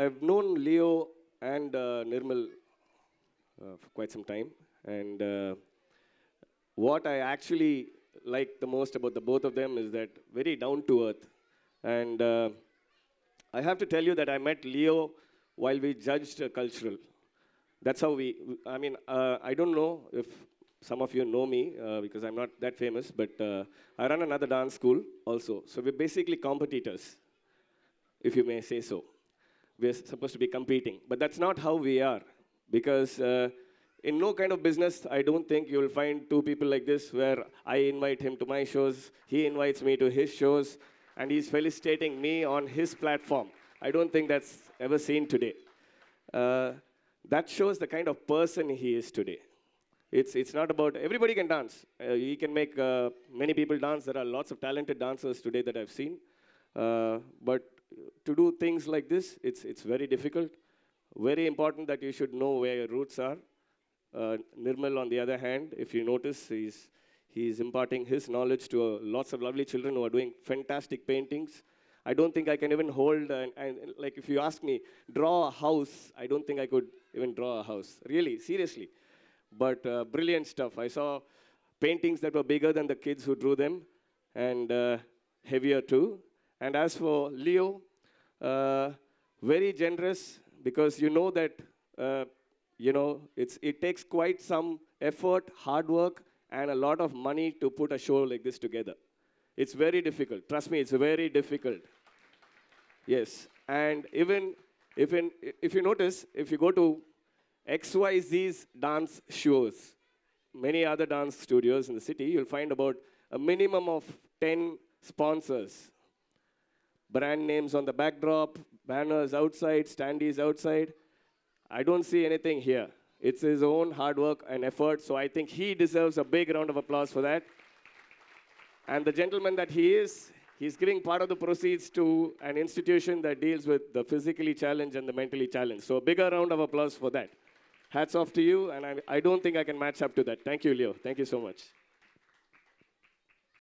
I've known Leo and Nirmal for quite some time, and what I actually like the most about the both of them is that very down to earth. And I have to tell you that I met Leo while we judged cultural. That's how I mean, I don't know if some of you know me because I'm not that famous, but I run another dance school also. So we're basically competitors, if you may say so. We're supposed to be competing, but that's not how we are. Because in no kind of business, I don't think you'll find two people like this where I invite him to my shows, he invites me to his shows, and he's felicitating me on his platform. I don't think that's ever seen today. Uh, that shows the kind of person he is today. It's not about, everybody can dance. He can make many people dance. There are lots of talented dancers today that I've seen. But to do things like this, it's very difficult. Very important that you should know where your roots are. Nirmal, on the other hand, if you notice, he's imparting his knowledge to lots of lovely children who are doing fantastic paintings. I don't think I can even hold, and like if you ask me, draw a house, I don't think I could even draw a house. Really, seriously. But brilliant stuff. I saw paintings that were bigger than the kids who drew them, and heavier too. And as for Leo, very generous, because you know that it takes quite some effort, hard work, and a lot of money to put a show like this together. It's very difficult. Trust me, it's very difficult. Yes, and even if you notice, if you go to XYZ's dance shows, many other dance studios in the city, you'll find about a minimum of 10 sponsors. Brand names on the backdrop, banners outside, standees outside. I don't see anything here. It's his own hard work and effort, so I think he deserves a big round of applause for that. And the gentleman that he is, he's giving part of the proceeds to an institution that deals with the physically challenged and the mentally challenged. So a bigger round of applause for that. Hats off to you, and I don't think I can match up to that. Thank you, Leo. Thank you so much.